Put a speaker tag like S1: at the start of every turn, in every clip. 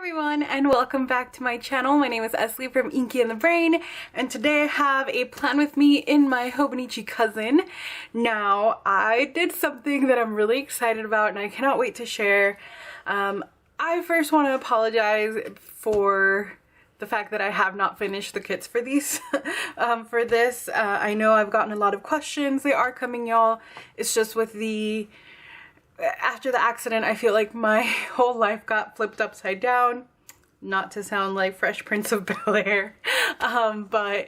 S1: everyone, and welcome back to my channel. My name is Esli from Inkeandthebrain, and today I have a plan with me in my Hobonichi cousin. Now, I did something that I'm really excited about and I cannot wait to share. I first want to apologize for the fact that I have not finished the kits for these for this. I know I've gotten a lot of questions. They are coming, y'all. It's just with after the accident, I feel like my whole life got flipped upside down. Not to sound like Fresh Prince of Bel-Air, but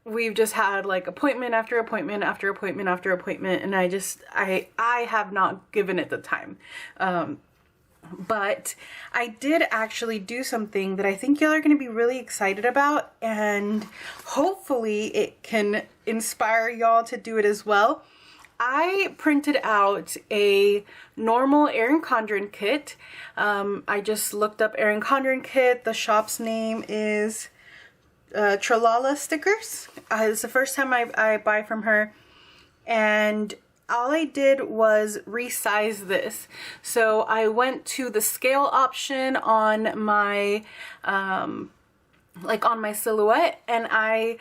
S1: we've just had like appointment after appointment after appointment after appointment, and I have not given it the time. But I did actually do something that I think y'all are going to be really excited about, and hopefully it can inspire y'all to do it as well. I printed out a normal Erin Condren kit. I just looked up Erin Condren kit. The shop's name is Tralala Stickers. It's the first time I buy from her, and all I did was resize this. So I went to the scale option on my on my silhouette, and I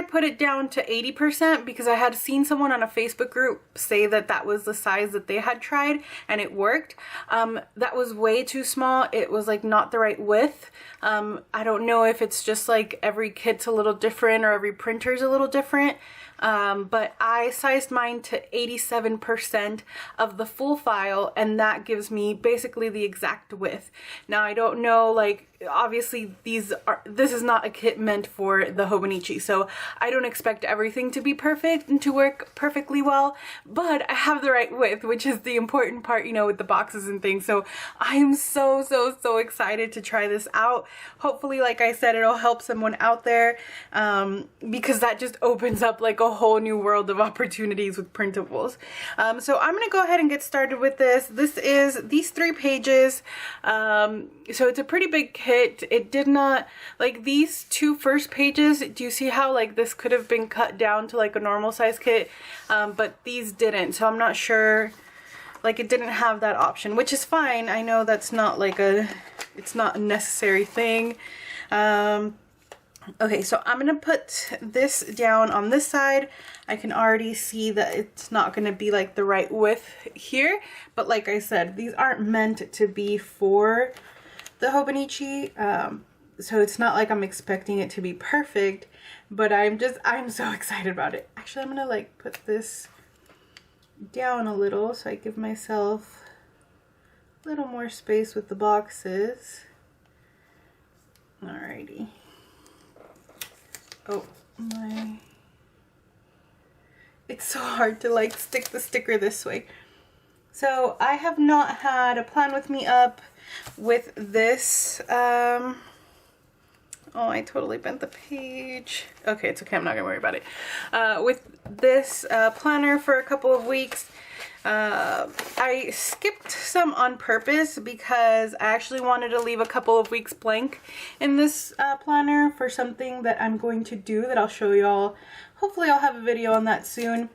S1: put it down to 80% because I had seen someone on a Facebook group say that that was the size that they had tried and it worked. That was way too small. It was like not the right width. I don't know if it's just like every kit's a little different or every printer's a little different. But I sized mine to 87% of the full file, and that gives me basically the exact width. Now I don't know, like, obviously this is not a kit meant for the Hobonichi, so I don't expect everything to be perfect and to work perfectly well, but I have the right width, which is the important part, you know, with the boxes and things. So I am so excited to try this out. Hopefully, like I said, it'll help someone out there, because that just opens up like a whole new world of opportunities with printables. So I'm gonna go ahead and get started with this. This is these 3 pages. So it's a pretty big kit. It did not, like, these 2 first pages, do you see how like this could have been cut down to like a normal size kit, but these didn't, so I'm not sure, like, it didn't have that option, which is fine. I know that's not like it's not a necessary thing. Okay, so I'm gonna put this down on this side. I can already see that it's not gonna be like the right width here, but like I said, these aren't meant to be for the Hobonichi, so it's not like I'm expecting it to be perfect, but I'm so excited about it. Actually, I'm gonna like put this down a little so I give myself a little more space with the boxes. Alrighty. Oh my, it's so hard to like stick the sticker this way. So I have not had a plan with me up with this. Oh, I totally bent the page. Okay, it's okay, I'm not gonna worry about it. With this planner for a couple of weeks. I skipped some on purpose because I actually wanted to leave a couple of weeks blank in this planner for something that I'm going to do that I'll show y'all. Hopefully I'll have a video on that soon.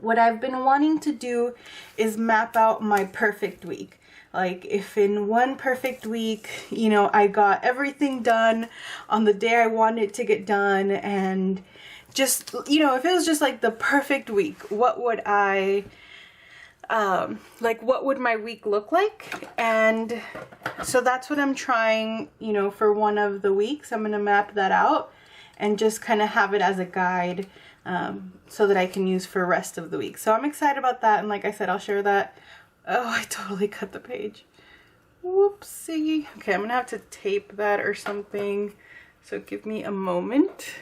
S1: What I've been wanting to do is map out my perfect week. Like, if in one perfect week, you know, I got everything done on the day I wanted to get done, and just, you know, if it was just like the perfect week, what would what would my week look like? And so that's what I'm trying, you know, for one of the weeks. I'm gonna map that out and just kind of have it as a guide, so that I can use for the rest of the week. So I'm excited about that, and like I said, I'll share that. Oh, I totally cut the page. Whoopsie. Okay, I'm gonna have to tape that or something, so give me a moment.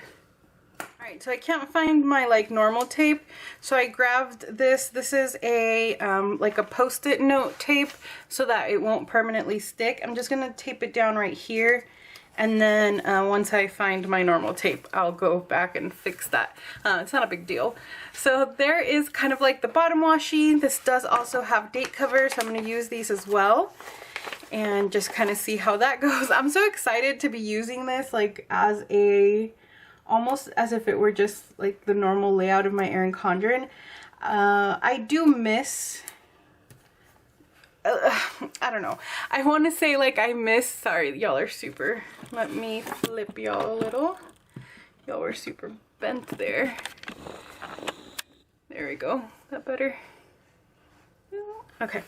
S1: Alright, so I can't find my like normal tape, so I grabbed this. This is a like a post-it note tape so that it won't permanently stick. I'm just gonna tape it down right here, and then once I find my normal tape, I'll go back and fix that. It's not a big deal. So there is kind of like the bottom washi. This does also have date covers, so I'm gonna use these as well and just kind of see how that goes. I'm so excited to be using this like as almost as if it were just like the normal layout of my Erin Condren. I do miss I don't know. I want to say like I miss, sorry, y'all are super, let me flip y'all a little. Y'all were super bent there. There we go. Is that better? Okay.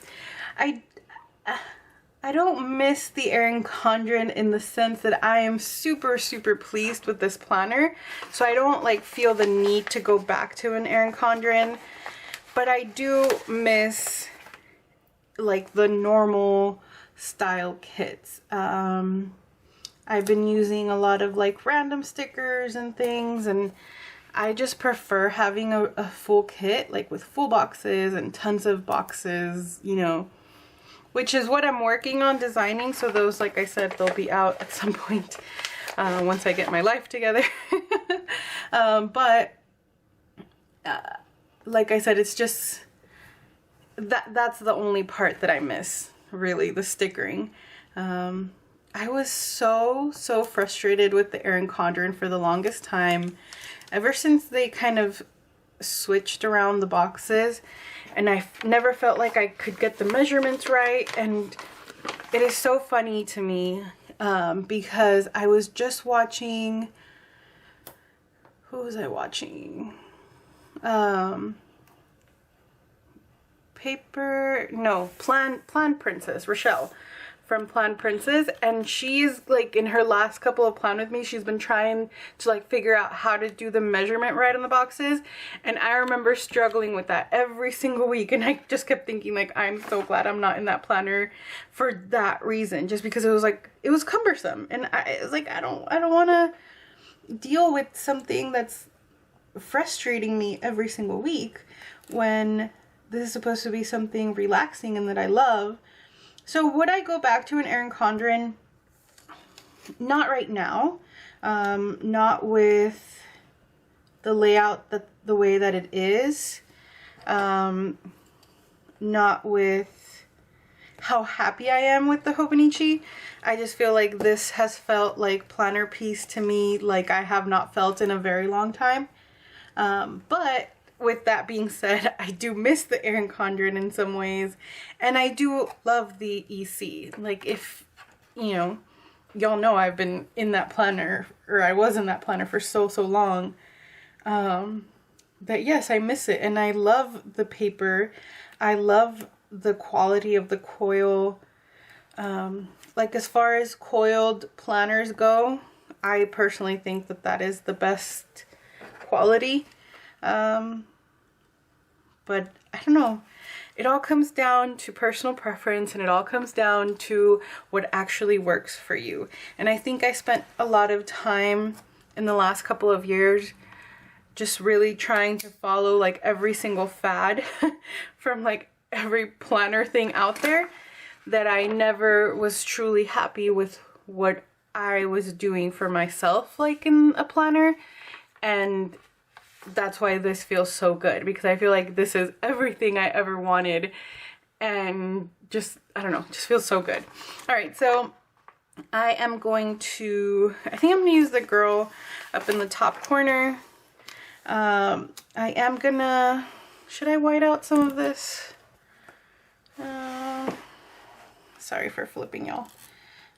S1: I don't miss the Erin Condren in the sense that I am super, super pleased with this planner. So I don't like feel the need to go back to an Erin Condren. But I do miss like the normal style kits. I've been using a lot of like random stickers and things, and I just prefer having a full kit, like with full boxes and tons of boxes, you know, which is what I'm working on designing. So those, like I said, they'll be out at some point once I get my life together. But like I said, it's just that's the only part that I miss, really, the stickering. I was so frustrated with the Erin Condren for the longest time, ever since they kind of switched around the boxes, and I never felt like I could get the measurements right. And it is so funny to me because I was just watching, who was I watching? Plan Princess, Rochelle from Plan Princess, and she's like in her last couple of plan with me, she's been trying to like figure out how to do the measurement right on the boxes, and I remember struggling with that every single week, and I just kept thinking like, I'm so glad I'm not in that planner for that reason, just because it was like, it was cumbersome, and I was like, I don't want to deal with something that's frustrating me every single week when this is supposed to be something relaxing and that I love. So would I go back to an Erin Condren? Not right now. Not with the layout, the way that it is. Not with how happy I am with the Hobonichi. I just feel like this has felt like planner piece to me like I have not felt in a very long time. But with that being said, I do miss the Erin Condren in some ways, and I do love the EC. Like, if, you know, y'all know I've been in that planner, or I was in that planner for so long, that yes, I miss it, and I love the paper. I love the quality of the coil. Like, as far as coiled planners go, I personally think that that is the best quality. But I don't know, it all comes down to personal preference, and it all comes down to what actually works for you. And I think I spent a lot of time in the last couple of years just really trying to follow like every single fad from like every planner thing out there, that I never was truly happy with what I was doing for myself, like in a planner. And that's why this feels so good, because I feel like this is everything I ever wanted, and just, I don't know, just feels so good. All right, so I think I'm going to use the girl up in the top corner. I am gonna, should I white out some of this? Sorry for flipping, y'all.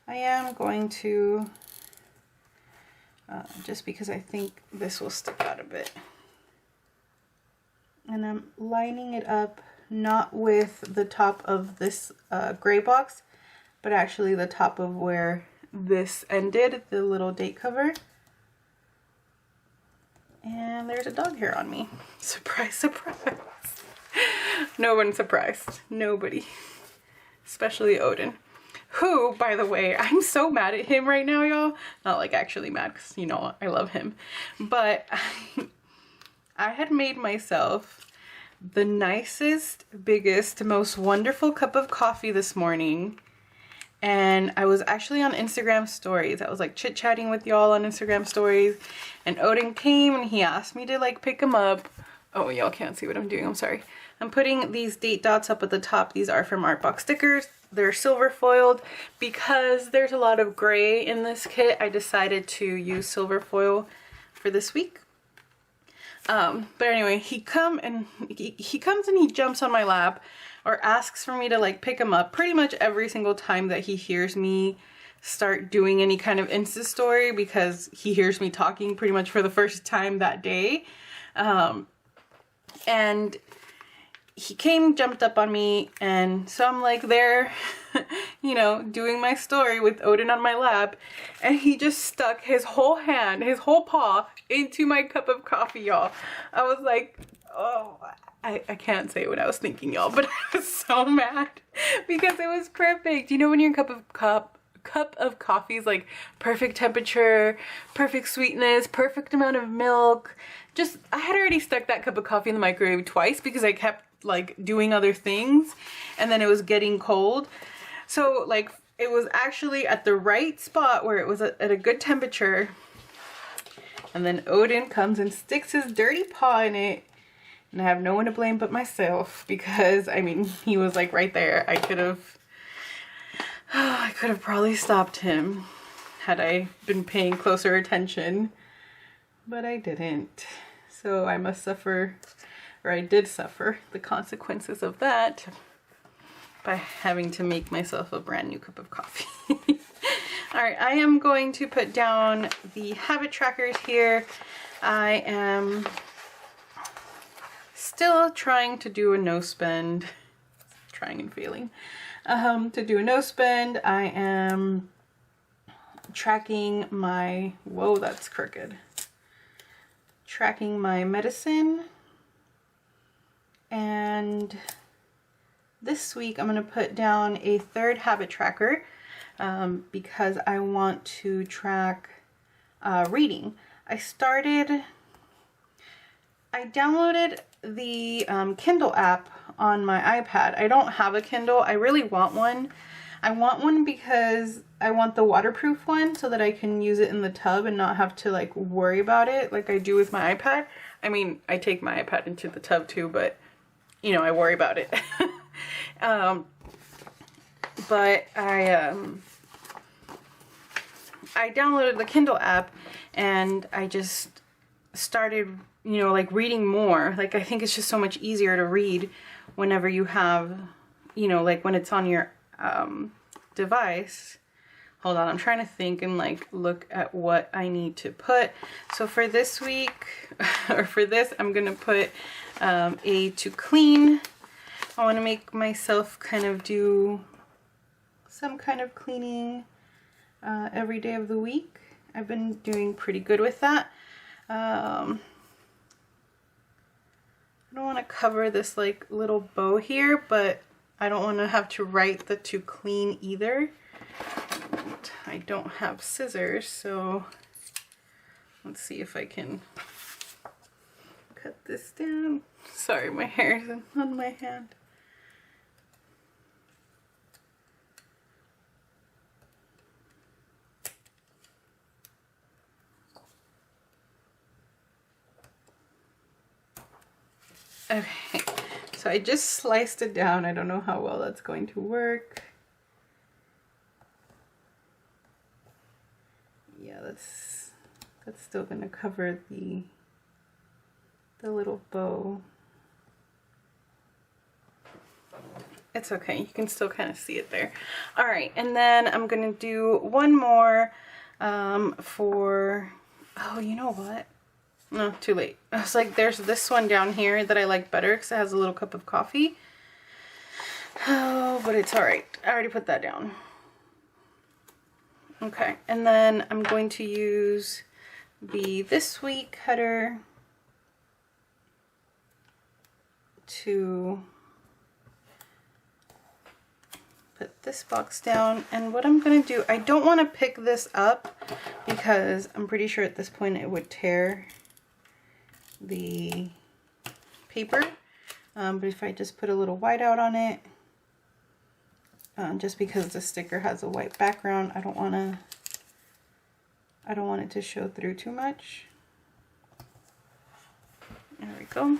S1: I am going to, just because I think this will stick out a bit. And I'm lining it up not with the top of this gray box, but actually the top of where this ended, the little date cover. And there's a dog hair on me. Surprise, surprise. No one's surprised. Nobody. Especially Odin. Who, by the way, I'm so mad at him right now, y'all. Not like actually mad, because, you know, I love him. But I had made myself the nicest, biggest, most wonderful cup of coffee this morning. And I was actually on Instagram stories. I was like chit-chatting with y'all on Instagram stories. And Odin came and he asked me to like pick him up. Oh, y'all can't see what I'm doing. I'm sorry. I'm putting these date dots up at the top. These are from Artbox Stickers. They're silver foiled. Because there's a lot of gray in this kit, I decided to use silver foil for this week. But anyway, he comes and he jumps on my lap, or asks for me to like pick him up pretty much every single time that he hears me start doing any kind of Insta story, because he hears me talking pretty much for the first time that day. And he came, jumped up on me, and so I'm like there, you know, doing my story with Odin on my lap, and he just stuck his whole hand, his whole paw into my cup of coffee, y'all. I was like, oh, I can't say what I was thinking, y'all, but I was so mad because it was perfect. You know when your cup of coffee is like perfect temperature, perfect sweetness, perfect amount of milk. Just, I had already stuck that cup of coffee in the microwave twice because I kept like doing other things, and then it was getting cold. So like it was actually at the right spot where it was at a good temperature. And then Odin comes and sticks his dirty paw in it, and I have no one to blame but myself, because I mean, he was like right there. I could have probably stopped him had I been paying closer attention, but I didn't. So I must suffer, or I did suffer, the consequences of that by having to make myself a brand new cup of coffee. All right, I am going to put down the habit trackers here. I am still trying to do a no spend, trying and failing. To do a no spend, I am tracking my, whoa, that's crooked. Tracking my medicine. And this week I'm going to put down a third habit tracker because I want to track reading. I downloaded the Kindle app on my iPad. I don't have a Kindle. I really want one. I want one because I want the waterproof one so that I can use it in the tub and not have to like worry about it like I do with my iPad. I mean, I take my iPad into the tub too, but you know, I worry about it. But I downloaded the Kindle app and I just started, you know, like reading more. Like I think it's just so much easier to read whenever you have, you know, like when it's on your device. Hold on, I'm trying to think and like look at what I need to put. So for this week, or for this, I'm gonna put a to clean. I want to make myself kind of do some kind of cleaning every day of the week. I've been doing pretty good with that. I don't want to cover this like little bow here, but I don't want to have to write the to clean either. And I don't have scissors, so let's see if I can cut this down. Sorry, my hair is on my hand. Okay, so I just sliced it down. I don't know how well that's going to work. Yeah, that's still going to cover the little bow. It's okay, you can still kind of see it there. All right, and then I'm going to do one more for, oh, you know what? No, too late. I was like, there's this one down here that I like better because it has a little cup of coffee. Oh, but it's all right. I already put that down. Okay, and then I'm going to use the This Week header to put this box down. And what I'm going to do, I don't want to pick this up because I'm pretty sure at this point it would tear the paper, but if I just put a little whiteout on it, just because the sticker has a white background, I don't want it to show through too much. There we go.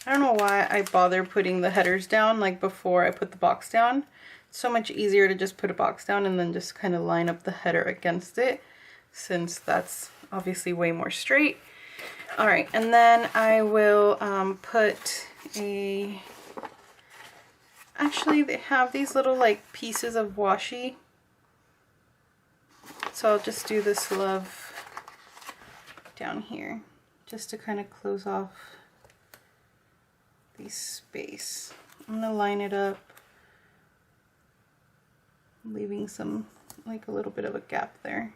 S1: I don't know why I bother putting the headers down like before I put the box down. It's so much easier to just put a box down and then just kind of line up the header against it, since that's obviously way more straight. All right, and then I will put a, actually they have these little like pieces of washi. So I'll just do this love down here just to kind of close off the space. I'm gonna line it up, leaving some, like a little bit of a gap there.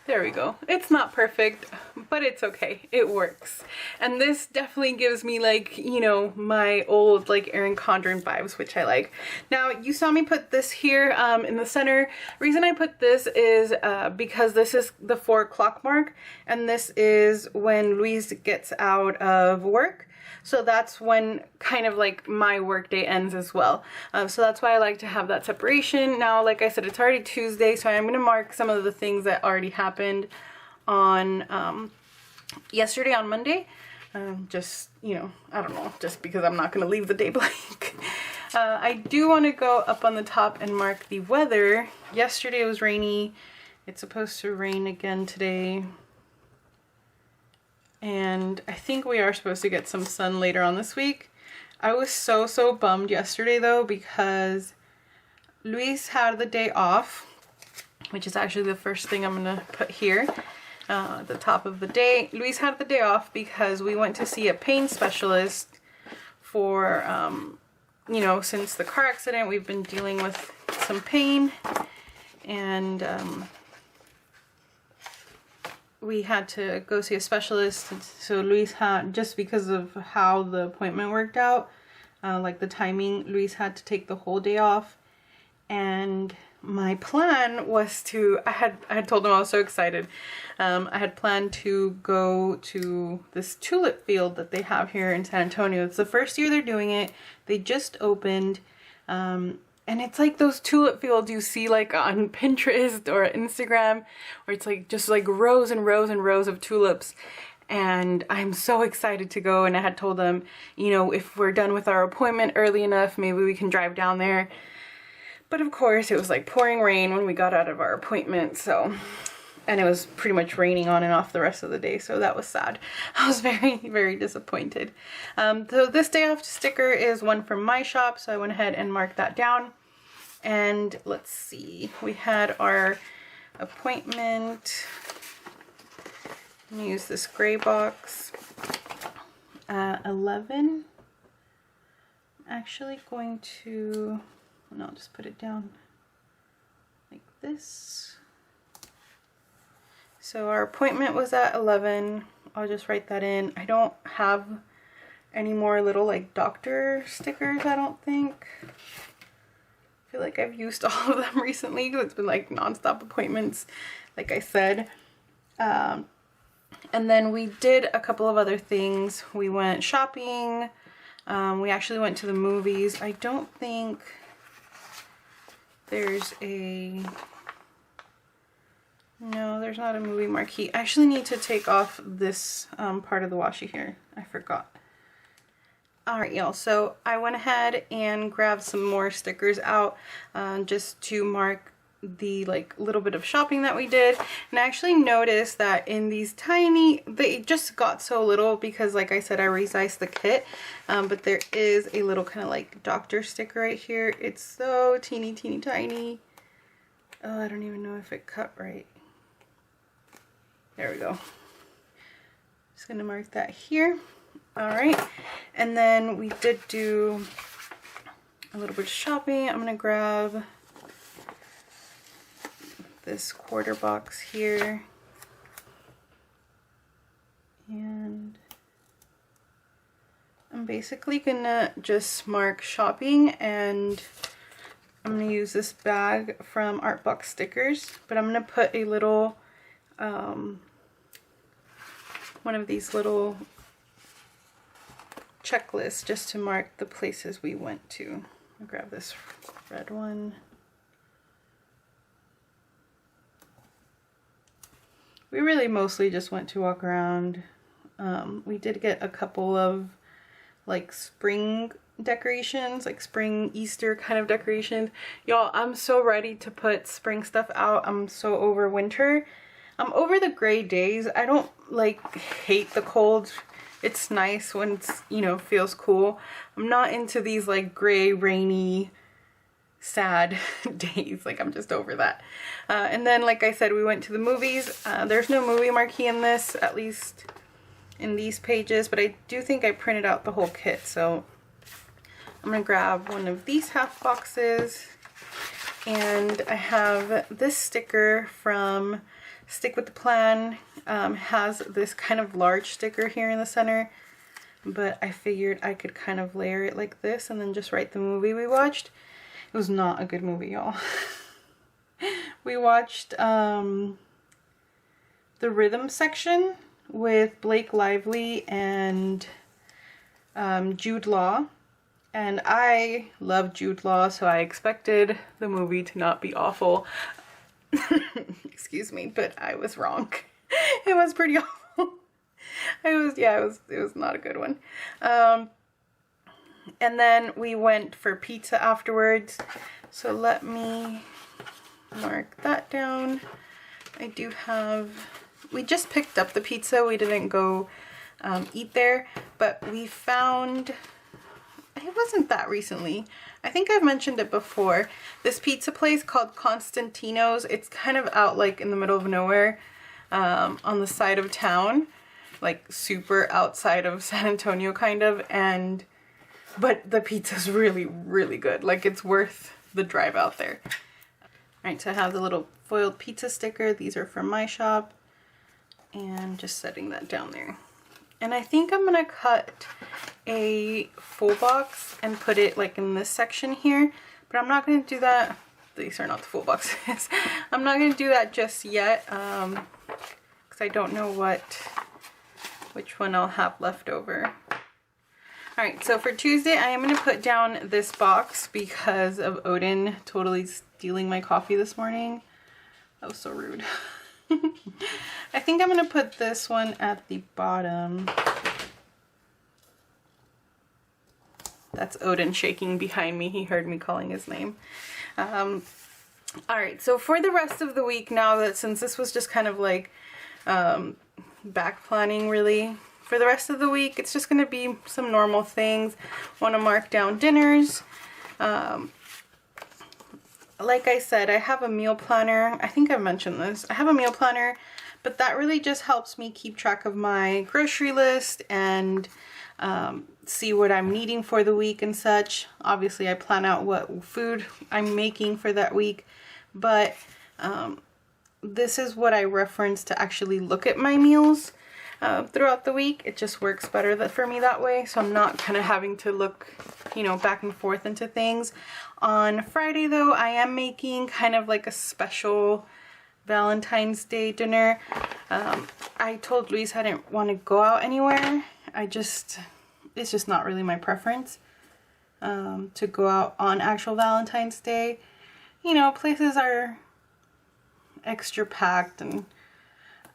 S1: There we go. It's not perfect, but it's okay. It works. And this definitely gives me like, you know, my old like Erin Condren vibes, which I like. Now, you saw me put this here in the center. Reason I put this is because this is the 4 o'clock mark, and this is when Luis gets out of work. So that's when kind of like my work day ends as well. So that's why I like to have that separation. Now, like I said, it's already Tuesday, so I'm going to mark some of the things that already happened on yesterday on Monday. Just, you know, I don't know, just because I'm not going to leave the day blank. I do want to go up on the top and mark the weather. Yesterday it was rainy. It's supposed to rain again today. And I think we are supposed to get some sun later on this week. I was so bummed yesterday though, because Luis had the day off, which is actually the first thing I'm gonna put here at the top of the day. Luis had the day off because we went to see a pain specialist for, you know, since the car accident, we've been dealing with some pain, and we had to go see a specialist. So Luis had, just because of how the appointment worked out, like the timing, Luis had to take the whole day off. And my plan was to, I had told him I was so excited. I had planned to go to this tulip field that they have here in San Antonio. It's the first year they're doing it. They just opened. And it's like those tulip fields you see like on Pinterest or Instagram, where it's like just like rows and rows and rows of tulips. And I'm so excited to go. And I had told them, you know, if we're done with our appointment early enough, maybe we can drive down there. But of course it was like pouring rain when we got out of our appointment. So, and it was pretty much raining on and off the rest of the day. So that was sad. I was very disappointed. So this day off sticker is one from my shop. So I went ahead and marked that down. And let's see, we had our appointment. I'm gonna use this gray box. 11. I'm actually going to, no, I'll just put it down like this. So our appointment was at 11. I'll just write that in. I don't have any more little like doctor stickers, I don't think. I feel like I've used all of them recently because it's been like non-stop appointments, like I said. And then we did a couple of other things. We went shopping. We actually went to the movies. I don't think there's a... No, there's not a movie marquee. I actually need to take off this part of the washi here. I forgot. Alright y'all, so I went ahead and grabbed some more stickers out just to mark the like little bit of shopping that we did. And I actually noticed that in these tiny, they just got so little because like I said, I resized the kit, but there is a little kind of like doctor sticker right here. It's so teeny tiny. Oh, I don't even know if it cut right. There we go. Just gonna mark that here. Alright, and then we did do a little bit of shopping. I'm gonna grab this quarter box here, and I'm basically gonna just mark shopping, and I'm gonna use this bag from Artbox Stickers, but I'm gonna put a little one of these little checklist just to mark the places we went to. I'll grab this red one. We really mostly just went to walk around. We did get a couple of like spring decorations, like spring Easter kind of decorations. Y'all, I'm so ready to put spring stuff out. I'm so over winter. I'm over the gray days. I don't like hate the cold. It's nice when it's, you know, feels cool. I'm not into these like gray, rainy, sad days. Like, I'm just over that. And then, like I said, we went to the movies. There's no movie marquee in this, at least in these pages, but I do think I printed out the whole kit. So I'm gonna grab one of these half boxes, and I have this sticker from Stick with the Plan. Has this kind of large sticker here in the center, but I figured I could kind of layer it like this and then just write the movie we watched. It was not a good movie, y'all. We watched The Rhythm Section with Blake Lively and Jude Law. And I love Jude Law, so I expected the movie to not be awful. Excuse me, but I was wrong. It was pretty awful. It was not a good one. And then we went for pizza afterwards. So let me mark that down. We just picked up the pizza. We didn't go eat there, but we found, it wasn't that recently. I think I've mentioned it before. This pizza place called Constantino's. It's kind of out like in the middle of nowhere, on the side of town, like super outside of San Antonio kind of, but the pizza's really, really good. Like, it's worth the drive out there. Alright, so I have the little foiled pizza sticker. These are from my shop, and just setting that down there. And I think I'm gonna cut a full box and put it like in this section here, but I'm not gonna do that. These are not the full boxes. I'm not gonna do that just yet, because I don't know which one I'll have left over. Alright, so for Tuesday, I am going to put down this box because of Odin totally stealing my coffee this morning. That was so rude. I think I'm going to put this one at the bottom. That's Odin shaking behind me. He heard me calling his name. Alright, so for the rest of the week now, that since this was just kind of like back planning really, for the rest of the week, it's just going to be some normal things. Want to mark down dinners. Like I said, I have a meal planner. I think I've mentioned this. I have a meal planner, but that really just helps me keep track of my grocery list and see what I'm needing for the week and such. Obviously, I plan out what food I'm making for that week, but this is what I reference to actually look at my meals throughout the week. It just works better for me that way, so I'm not kind of having to look, you know, back and forth into things. On Friday though, I am making kind of like a special Valentine's Day dinner. I told Luis I didn't want to go out anywhere. It's just not really my preference to go out on actual Valentine's Day. You know, places are extra packed and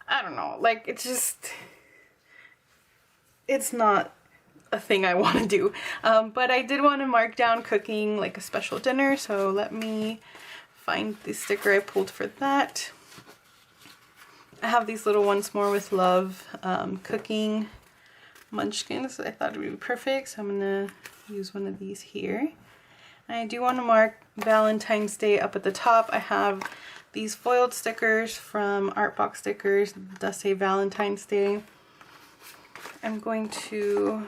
S1: I don't know, like it's not a thing I want to do. But I did want to mark down cooking like a special dinner, so let me find the sticker I pulled for that. I have these little Once More with Love cooking munchkins. I thought it would be perfect, so I'm gonna use one of these here. And I do want to mark Valentine's Day up at the top. I have these foiled stickers from Artbox Stickers that say Valentine's Day. I'm going to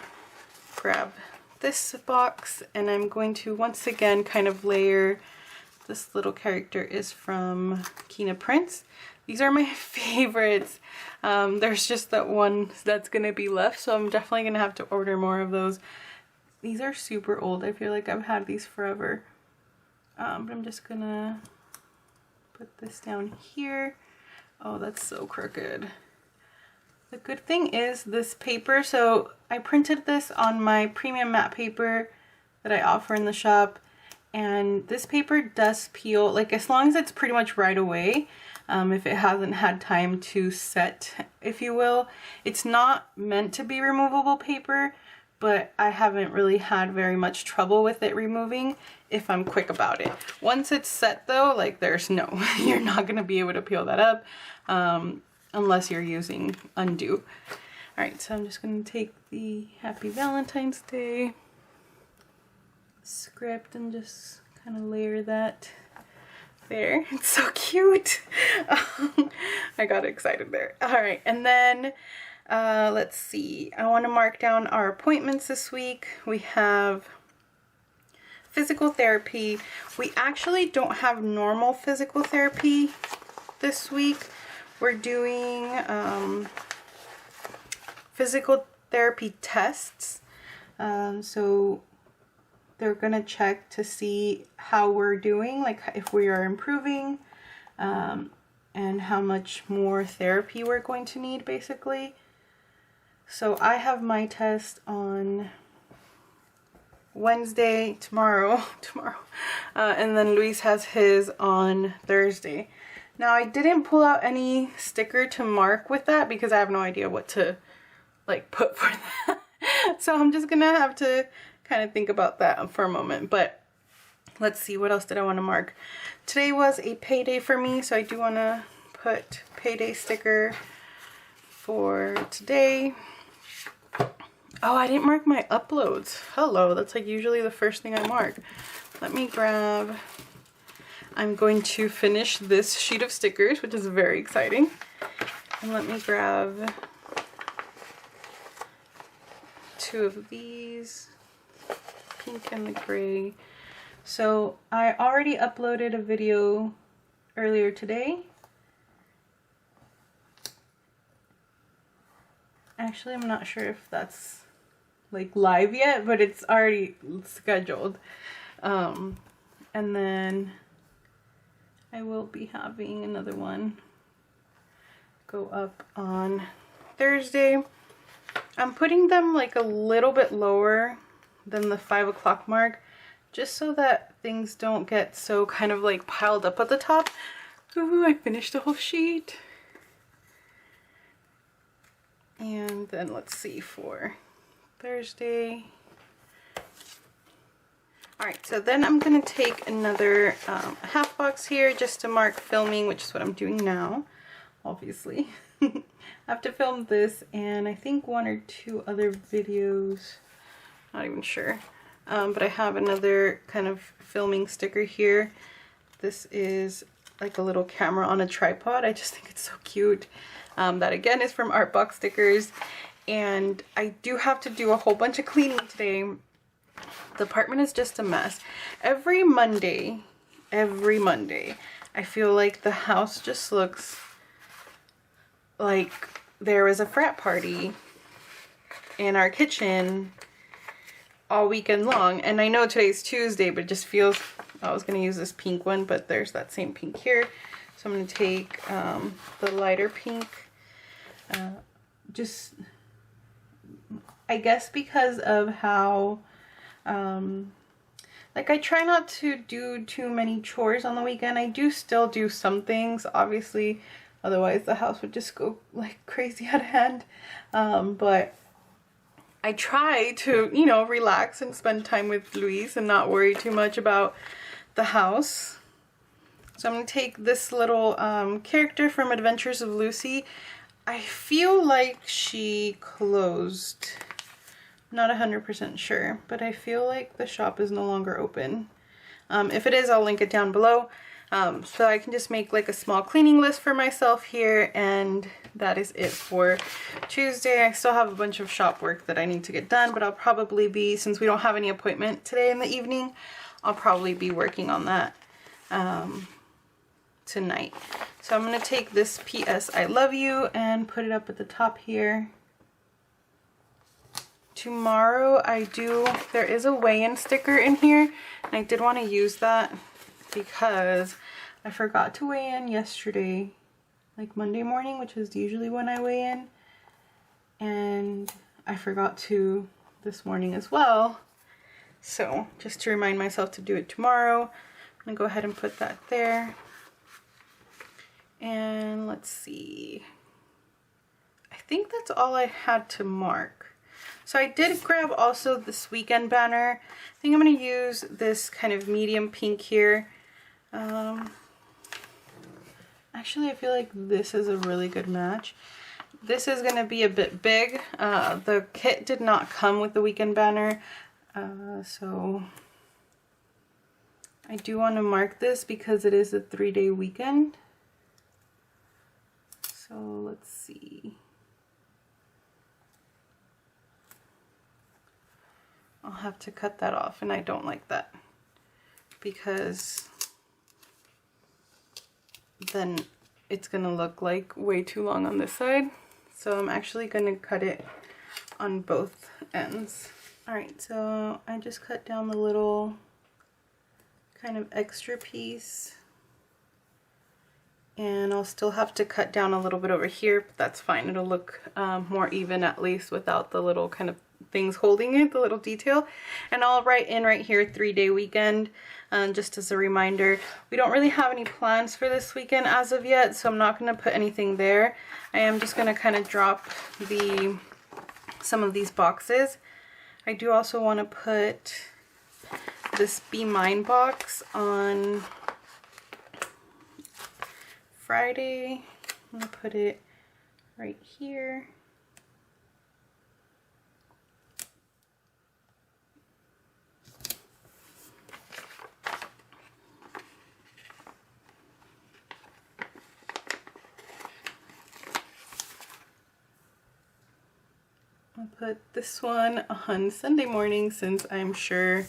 S1: grab this box and I'm going to once again kind of layer. This little character is from Kina Prints. These are my favorites. There's just that one that's gonna be left, so I'm definitely gonna have to order more of those. These are super old. I feel like I've had these forever. But I'm just gonna put this down here. Oh, that's so crooked. The good thing is this paper, so I printed this on my premium matte paper that I offer in the shop, and this paper does peel, like as long as it's pretty much right away, if it hasn't had time to set, if you will. It's not meant to be removable paper, but I haven't really had very much trouble with it removing if I'm quick about it. Once it's set though, like there's no, you're not gonna be able to peel that up. unless you're using undo. All right, so I'm just gonna take the Happy Valentine's Day script and just kind of layer that there. It's so cute. I got excited there. All right, and then let's see. I want to mark down our appointments this week. We have physical therapy. We actually don't have normal physical therapy this week. We're doing physical therapy tests. So they're gonna check to see how we're doing, like if we are improving, and how much more therapy we're going to need, basically. So I have my test on Wednesday, tomorrow, and then Luis has his on Thursday. Now I didn't pull out any sticker to mark with that because I have no idea what to like put for that. So I'm just gonna have to kind of think about that for a moment. But let's see, what else did I want to mark? Today was a payday for me, so I do want to put payday sticker for today. Oh, I didn't mark my uploads. Hello, that's like usually the first thing I mark. Let me grab, I'm going to finish this sheet of stickers, which is very exciting. And let me grab 2 of these, pink and the gray. So I already uploaded a video earlier today. Actually, I'm not sure if that's like live yet, but it's already scheduled. And then I will be having another one go up on Thursday. I'm putting them like a little bit lower than the 5 o'clock mark, just so that things don't get so kind of like piled up at the top. Ooh, I finished the whole sheet. And then let's see for Thursday. Alright, so then I'm going to take another half box here just to mark filming, which is what I'm doing now, obviously. I have to film this and I think 1 or 2 other videos, not even sure. But I have another kind of filming sticker here. This is like a little camera on a tripod. I just think it's so cute. That again is from Artbox Stickers. And I do have to do a whole bunch of cleaning today. The apartment is just a mess. Every Monday, I feel like the house just looks like there was a frat party in our kitchen all weekend long. And I know today's Tuesday, but it just feels, I was going to use this pink one, but there's that same pink here. So I'm going to take the lighter pink. Just, I guess because of how, like I try not to do too many chores on the weekend. I do still do some things, obviously, otherwise the house would just go like crazy out of hand. But I try to, you know, relax and spend time with Luis and not worry too much about the house. So I'm going to take this little character from Adventures of Lucy. I feel like she closed. Not 100% sure, but I feel like the shop is no longer open. If it is, I'll link it down below. So I can just make like a small cleaning list for myself here, and that is it for Tuesday. I still have a bunch of shop work that I need to get done, but I'll probably be, since we don't have any appointment today in the evening, I'll probably be working on that tonight. So I'm going to take this PS I Love You and put it up at the top here. Tomorrow there is a weigh-in sticker in here, and I did want to use that because I forgot to weigh in yesterday, like Monday morning, which is usually when I weigh in, and I forgot to this morning as well. So just to remind myself to do it tomorrow, I'm gonna go ahead and put that there. And let's see, I think that's all I had to mark. So I did grab also this weekend banner. I think I'm going to use this kind of medium pink here. I Actually, I feel like this is a really good match. This is gonna be a bit big. The kit did not come with the weekend banner, so I do want to mark this because it is a 3-day weekend. So let's see. I'll have to cut that off, and I don't like that because then it's gonna look like way too long on this side. So I'm actually gonna cut it on both ends. All right, so I just cut down the little kind of extra piece, and I'll still have to cut down a little bit over here, but that's fine. It'll look more even, at least without the little kind of things holding it, the little detail. And I'll write in right here 3-day weekend, just as a reminder. We don't really have any plans for this weekend as of yet, so I'm not going to put anything there. I am just going to kind of drop some of these boxes. I do also want to put this Be Mine box on Friday. I'm going to put it right here. I'll put this one on Sunday morning since I'm sure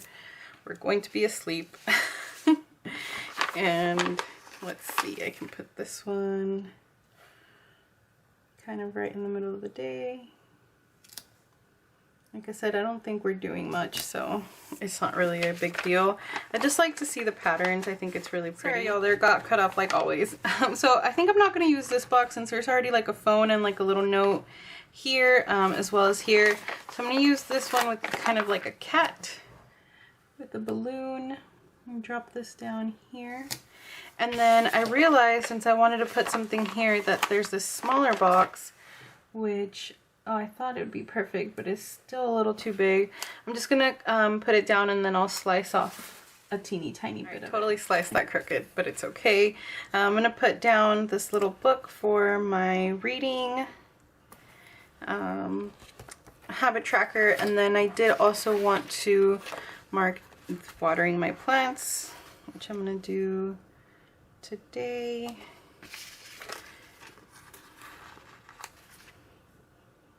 S1: we're going to be asleep. And let's see, I can put this one kind of right in the middle of the day. Like I said, I don't think we're doing much, so it's not really a big deal. I just like to see the patterns. I think it's really pretty. Sorry y'all, they got cut off like always. So I think I'm not going to use this box since there's already like a phone and like a little note here, as well as here. So I'm going to use this one with kind of like a cat with a balloon. And drop this down here. And then I realized, since I wanted to put something here, that there's this smaller box, which, oh, I thought it would be perfect, but it's still a little too big. I'm just gonna put it down, and then I'll slice off a teeny tiny bit of it. Totally sliced that crooked, but it's okay. I'm gonna put down this little book for my reading habit tracker, and then I did also want to mark watering my plants, which I'm gonna do today.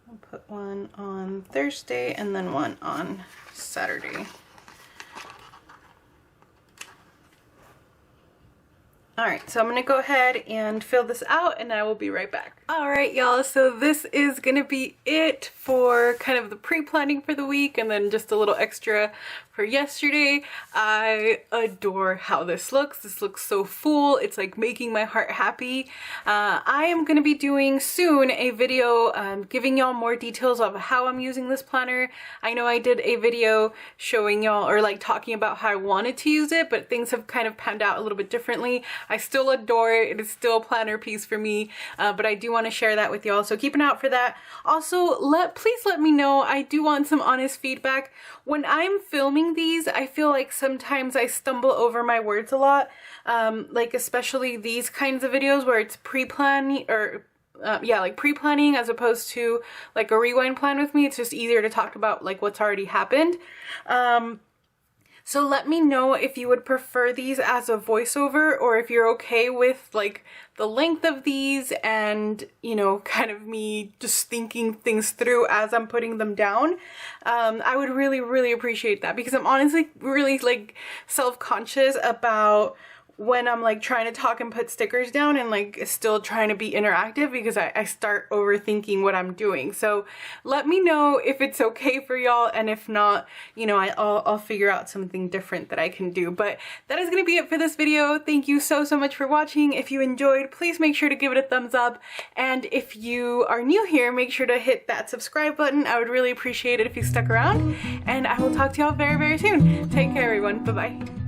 S1: I'll put one on Thursday and then one on Saturday. Alright, so I'm gonna go ahead and fill this out and I will be right back. Alright y'all, so this is gonna be it for kind of the pre-planning for the week and then just a little extra for yesterday. I adore how this looks. This looks so full. It's like making my heart happy. I am gonna be doing soon a video giving y'all more details of how I'm using this planner. I know I did a video showing y'all, or like talking about how I wanted to use it, but things have kind of panned out a little bit differently. I still adore it. It is still a planner piece for me, but I do want to share that with y'all, so keep an eye out for that. Also, please let me know. I do want some honest feedback. When I'm filming these, I feel like sometimes I stumble over my words a lot, like especially these kinds of videos where it's pre-planning, or yeah, like pre-planning as opposed to like a rewind plan with me. It's just easier to talk about like what's already happened. So let me know if you would prefer these as a voiceover, or if you're okay with like the length of these and, you know, kind of me just thinking things through as I'm putting them down. I would really, really appreciate that, because I'm honestly really like self-conscious about when I'm like trying to talk and put stickers down and like still trying to be interactive, because I start overthinking what I'm doing. So let me know if it's okay for y'all, and if not, you know, I'll figure out something different that I can do. But that is gonna be it for this video. Thank you so much for watching. If you enjoyed, please make sure to give it a thumbs up, and if you are new here, make sure to hit that subscribe button. I would really appreciate it if you stuck around, and I will talk to y'all very, very soon. Take care everyone. Bye bye.